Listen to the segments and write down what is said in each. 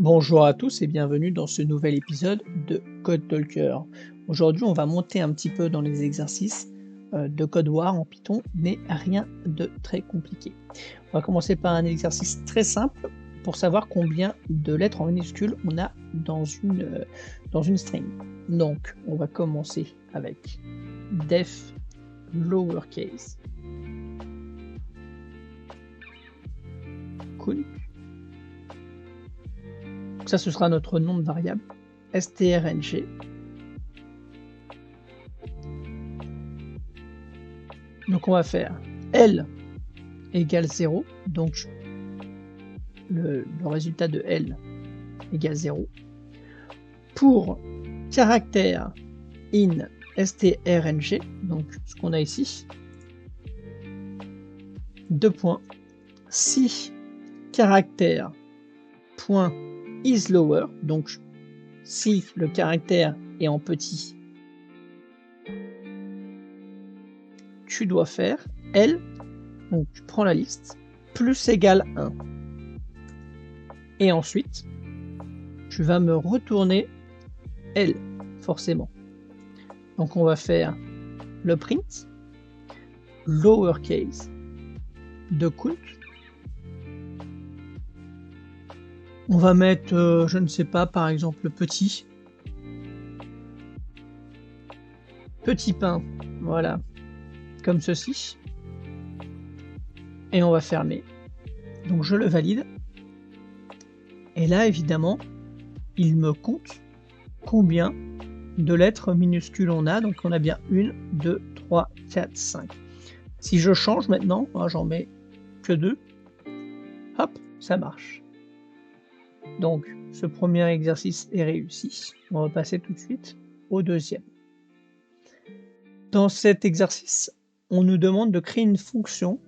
Bonjour à tous et bienvenue dans ce nouvel épisode de Code Talker. Aujourd'hui, on va monter un petit peu dans les exercices de Code War en Python, mais rien de très compliqué. On va commencer par un exercice très simple pour savoir combien de lettres en minuscules on a dans une string. Donc, on va commencer avec def lowercase count. Donc ça, ce sera notre nom de variable strng. Donc on va faire L égale 0, donc le résultat de L égale 0. Pour caractère in strng, donc ce qu'on a ici, 2 points, si caractère point is lower, donc si le caractère est en petit, tu dois faire L, donc tu prends la liste, plus égale 1. Et ensuite, tu vas me retourner L, forcément. Donc on va faire le print, lowercase, de count. On va mettre, je ne sais pas, par exemple, petit pain, voilà, comme ceci. Et on va fermer. Donc je le valide. Et là, évidemment, il me compte combien de lettres minuscules on a. Donc on a bien 1, 2, 3, 4, 5. Si je change maintenant, j'en mets que 2, hop, ça marche. Donc ce premier exercice est réussi. On va passer tout de suite au deuxième. Dans cet exercice, on nous demande de créer une fonction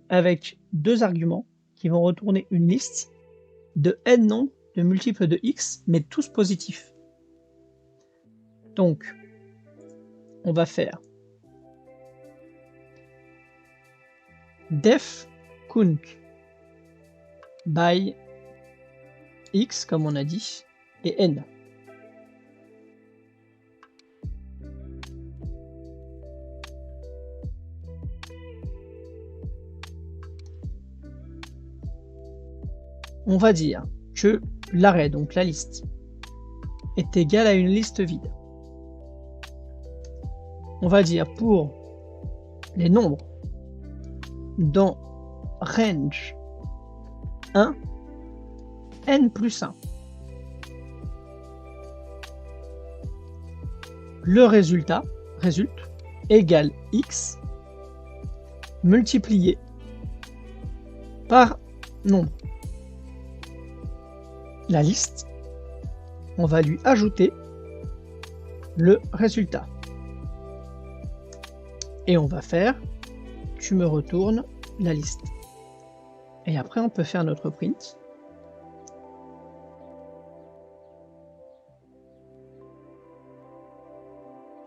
avec 2 arguments qui vont retourner une liste de n nombres de multiples de x, mais tous positifs. Donc, on va faire def count by x, comme on a dit, et n. On va dire que l'arrêt, donc la liste, est égal à une liste vide. On va dire pour les nombres dans range 1, n plus 1. Le résulte égale x multiplié par nombre. La liste, on va lui ajouter le résultat. Et on va faire, tu me retournes la liste. Et après, on peut faire notre print.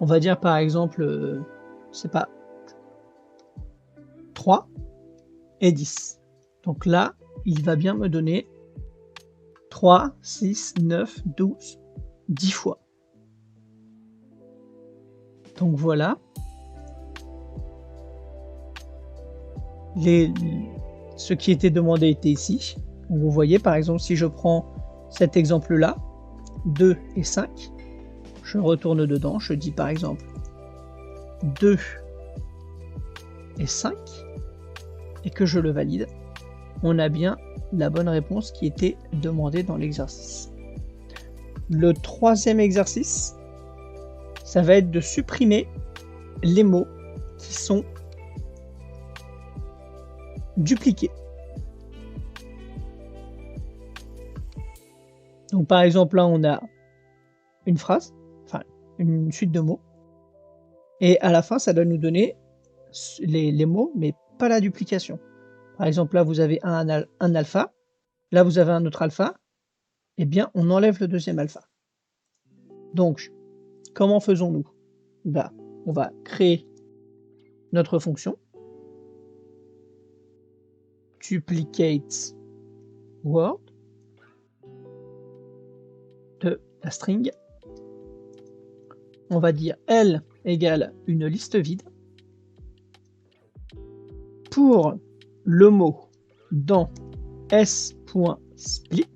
On va dire par exemple, c'est pas 3 et 10. Donc là, il va bien me donner 3, 6, 9, 12, 10 fois. Donc voilà. Ce qui était demandé était ici. Donc vous voyez, par exemple, si je prends cet exemple-là, 2 et 5, je retourne dedans, je dis par exemple 2 et 5, et que je le valide, on a bien la bonne réponse qui était demandée dans l'exercice. Le troisième exercice, ça va être de supprimer les mots qui sont dupliqués. Donc par exemple là on a une phrase, enfin une suite de mots, et à la fin ça doit nous donner les mots mais pas la duplication. Par exemple là vous avez un alpha, là vous avez un autre alpha, eh bien on enlève le deuxième alpha. Donc comment faisons-nous? On va créer notre fonction duplicate word, de la string. On va dire L égale une liste vide. Pour le mot dans s.split,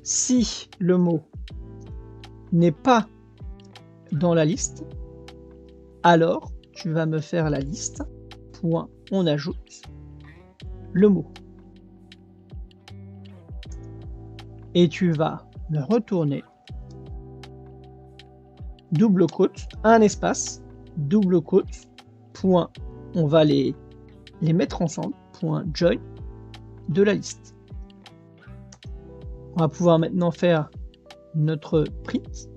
si le mot n'est pas dans la liste, alors tu vas me faire la liste, point, on ajoute le mot. Et tu vas me retourner double quote, un espace, double quote, point, on va les mettre ensemble, point join de la liste. On va pouvoir maintenant faire notre print,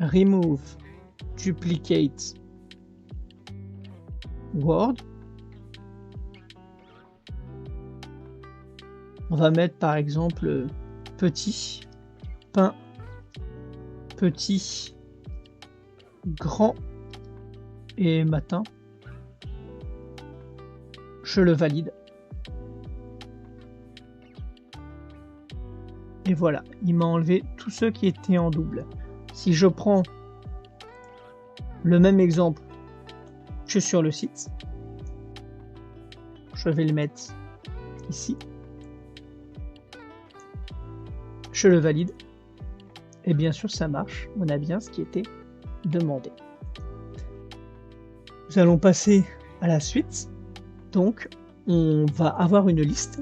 remove duplicate word. On va mettre par exemple petit, pain, petit, grand et matin. Je le valide. Et voilà, il m'a enlevé tous ceux qui étaient en double. Si je prends le même exemple que sur le site, je vais le mettre ici. Je le valide. Et bien sûr, ça marche. On a bien ce qui était demandé. Nous allons passer à la suite. Donc, on va avoir une liste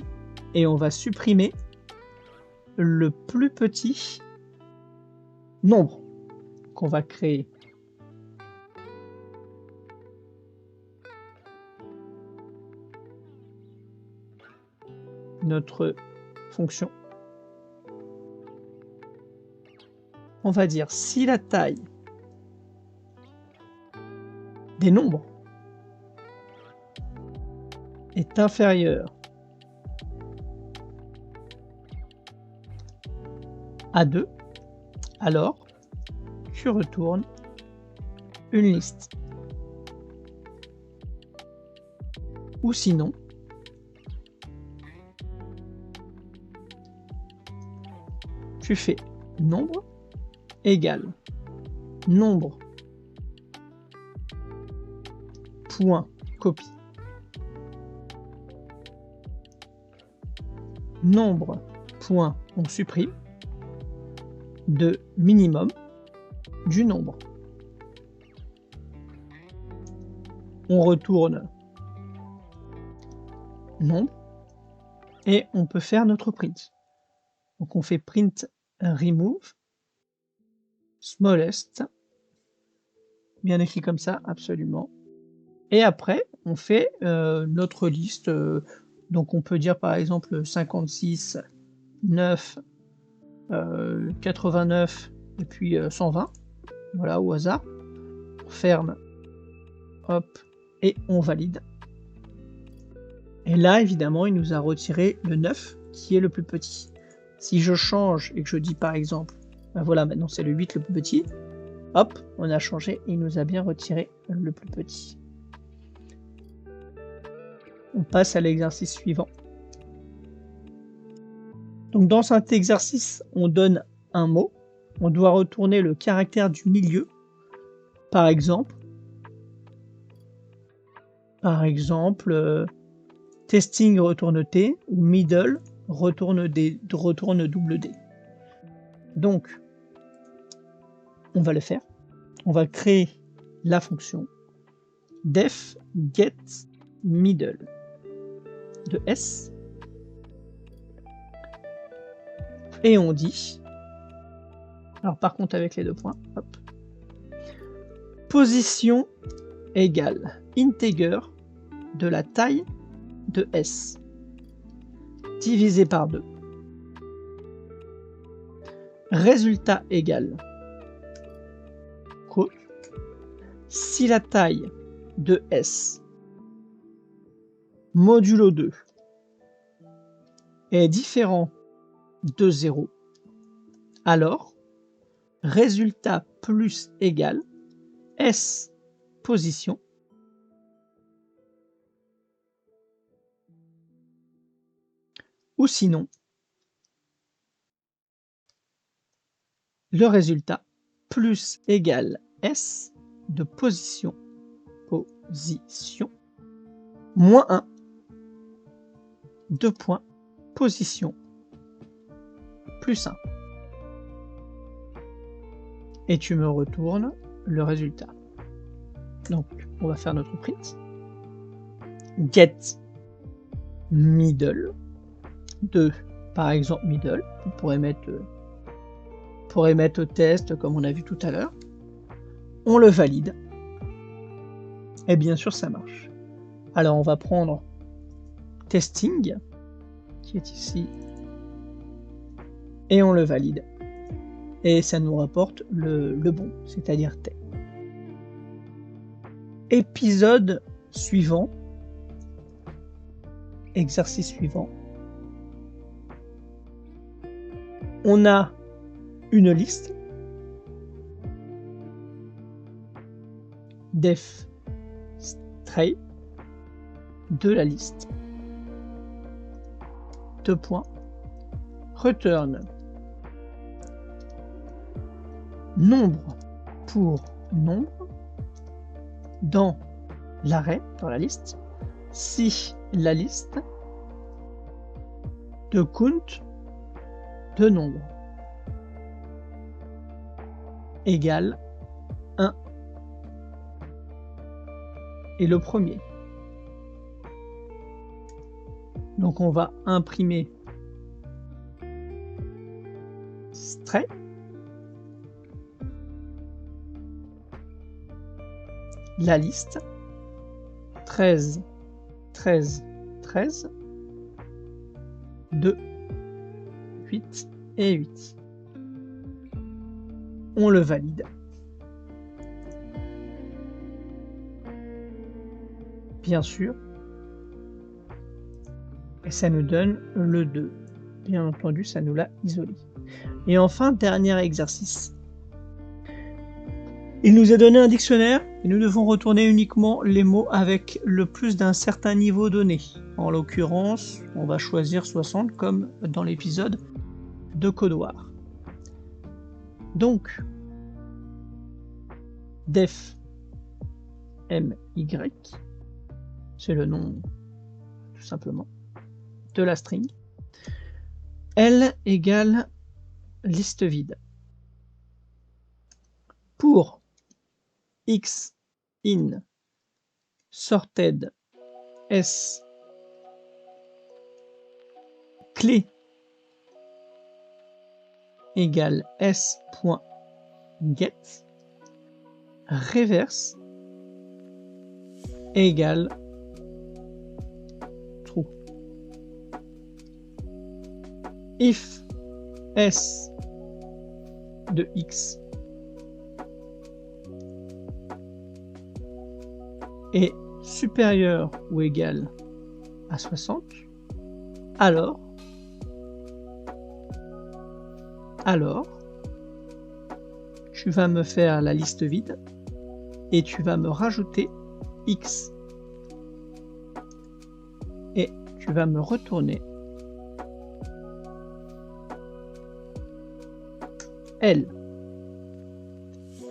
et on va supprimer le plus petit nombre qu'on va créer. Notre fonction. On va dire si la taille des nombres est inférieure à 2, alors tu retournes une liste. Ou sinon, tu fais nombre égale nombre point copie nombre point on supprime de minimum du nombre. On retourne nombre et on peut faire notre print. Donc on fait print remove smallest, bien écrit comme ça, absolument. Et après, on fait notre liste. Donc on peut dire par exemple 56, 9, 89 et puis 120. Voilà, au hasard. On ferme, hop, et on valide. Et là, évidemment, il nous a retiré le 9 qui est le plus petit. Si je change et que je dis par exemple, ben voilà, maintenant c'est le 8 le plus petit, hop, on a changé et il nous a bien retiré le plus petit. On passe à l'exercice suivant. Donc dans cet exercice, on donne un mot. On doit retourner le caractère du milieu. Par exemple, testing retourne T ou middle retourne double D. Donc, on va le faire. On va créer la fonction def get middle de S. Et on dit, alors par contre avec les deux points, hop, position égale integer de la taille de S divisé par 2. Résultat égal quote, si la taille de S modulo 2 est différent de 0, alors résultat plus égal S position ou sinon, le résultat plus égale S de position, moins 1, 2 points, position, plus 1. Et tu me retournes le résultat. Donc, on va faire notre print. Get middle de, par exemple, middle. On pourrait mettre test comme on a vu tout à l'heure. On le valide. Et bien sûr, ça marche. Alors, on va prendre testing, qui est ici, et on le valide. Et ça nous rapporte le bon, c'est-à-dire T. Épisode suivant, exercice suivant. On a une liste def stray de la liste. 2 points. Return nombre pour nombre dans l'arrêt, dans la liste, si la liste de count de nombre égale 1 et le premier. Donc on va imprimer stray la liste 13, 13, 13, 2, 8 et 8. On le valide. Bien sûr. Et ça nous donne le 2. Bien entendu, ça nous l'a isolé. Et enfin, dernier exercice. Il nous a donné un dictionnaire et nous devons retourner uniquement les mots avec le plus d'un certain niveau donné. En l'occurrence, on va choisir 60 comme dans l'épisode de Codoir. Donc, def my, c'est le nom tout simplement de la string, L égale liste vide. Pour x in sorted s clé égale s.get reverse égale true. If s de x est supérieur ou égal à 60, alors tu vas me faire la liste vide et tu vas me rajouter x et tu vas me retourner L.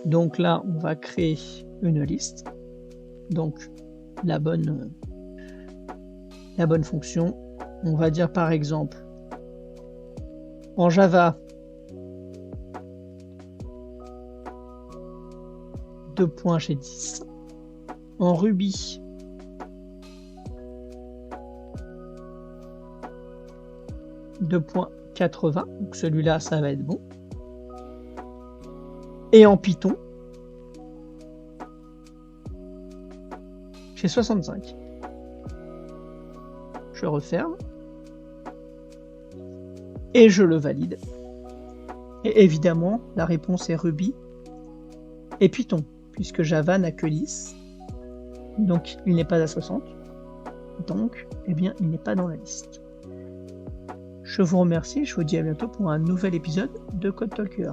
Donc là, on va créer une liste. Donc la bonne fonction, on va dire par exemple en Java 2.g10, en Ruby 2.80, donc celui-là ça va être bon, et en Python j'ai 65. Je referme et je le valide. Et évidemment, la réponse est Ruby et Python, puisque Java n'a que 10. Donc, il n'est pas à 60. Donc, eh bien, il n'est pas dans la liste. Je vous remercie, je vous dis à bientôt pour un nouvel épisode de Code Talker.